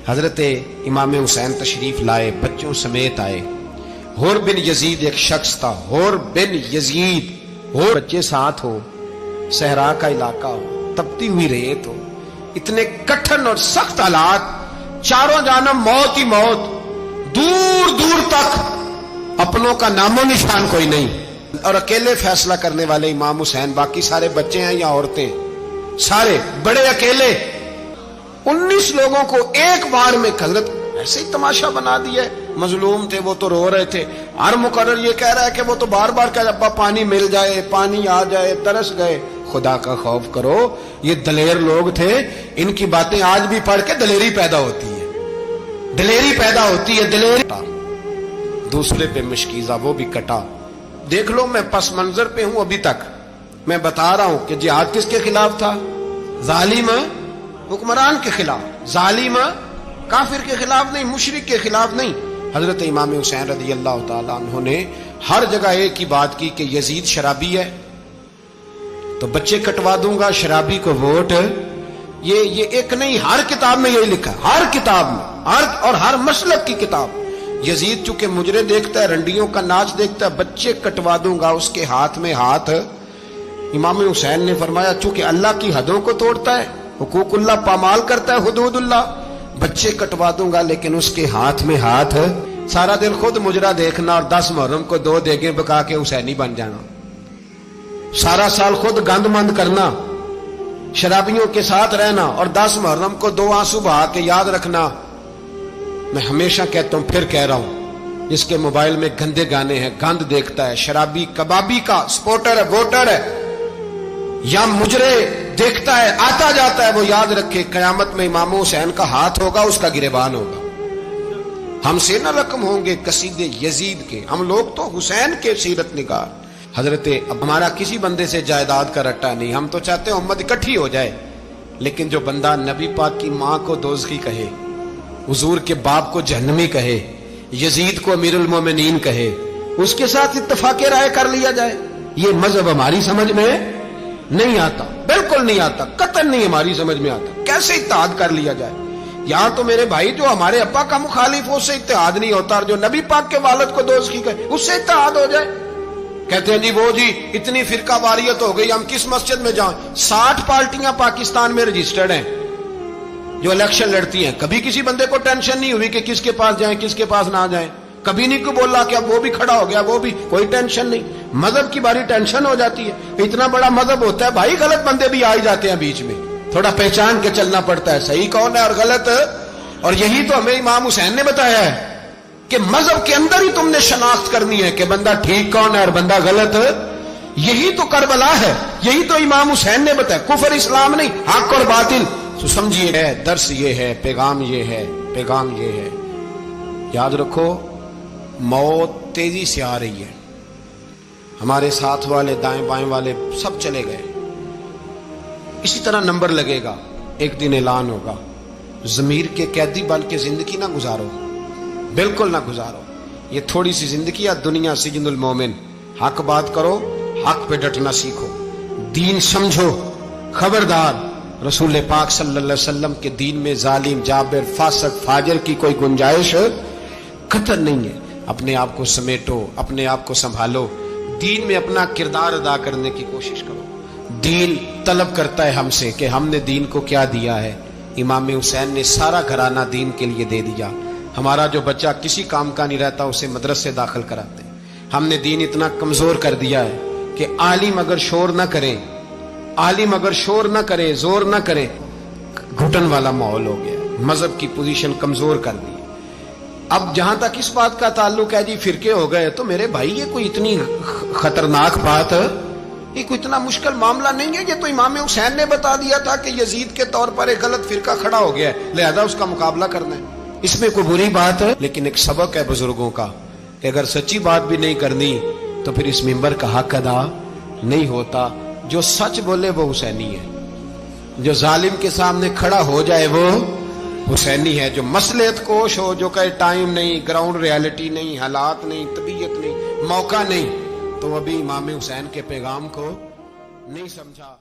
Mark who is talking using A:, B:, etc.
A: حضرت امام حسین تشریف لائے، بچوں سمیت آئے۔ حور بن یزید ایک شخص تھا، حور بن یزید، حور بچے ساتھ ہو، صحرا کا علاقہ ہو، تپتی ہوئی ریت ہو، اتنے کٹھن اور سخت حالات، چاروں جانب موت ہی موت، دور دور تک اپنوں کا نام و نشان کوئی نہیں، اور اکیلے فیصلہ کرنے والے امام حسین، باقی سارے بچے ہیں یا عورتیں، سارے بڑے اکیلے۔ 19 لوگوں کو ایک بار میں حضرت ایسے ہی تماشا بنا دیا ہے۔ مظلوم تھے وہ تو رو رہے تھے، ہر مقرر یہ کہہ رہا ہے کہ وہ تو بار بار کہہ ابا پانی مل جائے، پانی آ جائے، ترس گئے۔ خدا کا خوف کرو، یہ دلیر لوگ تھے، ان کی باتیں آج بھی پڑھ کے دلیری پیدا ہوتی ہے، دلیری پیدا ہوتی ہے، دلیری۔ دوسرے پہ مشکیزہ، وہ بھی کٹا۔ دیکھ لو میں پس منظر پہ ہوں ابھی تک، میں بتا رہا ہوں کہ جہاد کس کے خلاف تھا؟ ظالم حکمران کے خلاف، ظالم کافر کے خلاف نہیں، مشرک کے خلاف نہیں۔ حضرت امام حسین رضی اللہ تعالیٰ عنہ نے ہر جگہ ایک ہی بات کی کہ یزید شرابی ہے تو بچے کٹوا دوں گا، شرابی کو ووٹ۔ یہ ایک نہیں، ہر کتاب میں یہی لکھا، ہر کتاب میں، اور ہر مسلک کی کتاب۔ یزید چونکہ مجرے دیکھتا ہے، رنڈیوں کا ناچ دیکھتا ہے، بچے کٹوا دوں گا، اس کے ہاتھ میں ہاتھ۔ امام حسین نے فرمایا چونکہ اللہ کی حدوں کو توڑتا ہے، حقوق اللہ پامال کرتا ہے، حدود اللہ، بچے کٹوا دوں گا لیکن اس کے ہاتھ میں ہاتھ۔ سارا دن خود مجرا دیکھنا اور 10 محرم کو 2 دیگیں پکا کے حسینی بن جانا، سارا سال خود گند مند کرنا، شرابیوں کے ساتھ رہنا، اور 10 محرم کو 2 آنسو بہا کے یاد رکھنا۔ میں ہمیشہ کہتا ہوں، پھر کہہ رہا ہوں، جس کے موبائل میں گندے گانے ہیں، گند دیکھتا ہے، شرابی کبابی کا سپورٹر ہے، ووٹر ہے، یا مجرے دیکھتا ہے، آتا جاتا ہے، وہ یاد رکھے قیامت میں امام حسین کا ہاتھ ہوگا، اس کا گریبان ہوگا۔ ہم سے نہ رقم ہوں گے قصیدے یزید کے، ہم لوگ تو حسین کے سیرت نگار۔ حضرت اب ہمارا کسی بندے سے جائیداد کا رٹا نہیں، ہم تو چاہتے ہیں امت اکٹھی ہو جائے، لیکن جو بندہ نبی پاک کی ماں کو دوزخی کہے، حضور کے باپ کو جہنمی کہے، یزید کو امیر المومنین کہے، اس کے ساتھ اتفاق رائے کر لیا جائے، یہ مذہب ہماری سمجھ میں نہیں آتا، بالکل نہیں آتا، قطعاً نہیں ہماری سمجھ میں آتا۔ کیسے اتحاد کر لیا جائے؟ یہاں تو میرے بھائی جو ہمارے ابا کا مخالف ہو، اس سے اتحاد نہیں ہوتا، اور جو نبی پاک کے والد کو دوزخی کہے، اس سے اتحاد ہو جائے۔ کہتے ہیں جی وہ جی اتنی فرقہ واریت ہو گئی، ہم کس مسجد میں جائیں؟ 60 پارٹیاں پاکستان میں رجسٹرڈ ہیں جو الیکشن لڑتی ہیں، کبھی کسی بندے کو ٹینشن نہیں ہوئی کہ کس کے پاس جائیں کس کے پاس نہ جائیں، کبھی نہیں کوئی بولا کہ اب وہ بھی کھڑا ہو گیا، وہ بھی، کوئی ٹینشن نہیں۔ مذہب کی باری ٹینشن ہو جاتی ہے، اتنا بڑا مذہب ہوتا ہے بھائی، غلط بندے بھی آ جاتے ہیں بیچ میں، تھوڑا پہچان کے چلنا پڑتا ہے، صحیح کون ہے اور غلط۔ اور یہی تو ہمیں امام حسین نے بتایا ہے کہ مذہب کے اندر ہی تم نے شناخت کرنی ہے کہ بندہ ٹھیک کون ہے اور بندہ غلط۔ یہی تو کربلا ہے، یہی تو امام حسین نے بتایا، کفر اسلام نہیں، حق اور باطل۔ تو سمجھیے ہے، درس یہ ہے، پیغام یہ ہے، پیغام یہ ہے، یاد رکھو موت تیزی سے آ رہی ہے، ہمارے ساتھ والے دائیں بائیں والے سب چلے گئے، اسی طرح نمبر لگے گا، ایک دن اعلان ہوگا۔ ضمیر کے قیدی بن کے زندگی نہ گزارو، بالکل نہ گزارو، یہ تھوڑی سی زندگی ہے، دنیا سجن المومن۔ حق بات کرو، حق پہ ڈٹنا سیکھو، دین سمجھو، خبردار رسول پاک صلی اللہ علیہ وسلم کے دین میں ظالم، جابر، فاسق، فاجر کی کوئی گنجائش قطع نہیں ہے۔ اپنے آپ کو سمیٹو، اپنے آپ کو سنبھالو، دین میں اپنا کردار ادا کرنے کی کوشش کرو۔ دین طلب کرتا ہے ہم سے کہ ہم نے دین کو کیا دیا ہے۔ امام حسین نے سارا گھرانہ دین کے لیے دے دیا۔ ہمارا جو بچہ کسی کام کا نہیں رہتا اسے مدرسے داخل کراتے ہیں۔ ہم نے دین اتنا کمزور کر دیا ہے کہ عالم اگر شور نہ کریں، عالم اگر شور نہ کرے، زور نہ کرے، گھٹن والا ماحول ہو گیا، مذہب کی پوزیشن کمزور کر دی۔ اب جہاں تک اس بات کا تعلق ہے جی فرقے ہو گئے، تو میرے بھائی یہ کوئی اتنی خطرناک بات، یہ کوئی اتنا مشکل معاملہ نہیں ہے، یہ تو امام حسین نے بتا دیا تھا کہ یزید کے طور پر ایک غلط فرقہ کھڑا ہو گیا ہے، لہذا اس کا مقابلہ کرنا ہے، اس میں کوئی بری بات ہے، لیکن ایک سبق ہے بزرگوں کا کہ اگر سچی بات بھی نہیں کرنی تو پھر اس منبر کا حق ادا نہیں ہوتا۔ جو سچ بولے وہ حسینی ہے، جو ظالم کے سامنے کھڑا ہو جائے وہ حسینی ہے، جو مصلحت کوش ہو، جو کہے ٹائم نہیں، گراؤنڈ ریالٹی نہیں، حالات نہیں، طبیعت نہیں، موقع نہیں، تو ابھی امام حسین کے پیغام کو نہیں سمجھا۔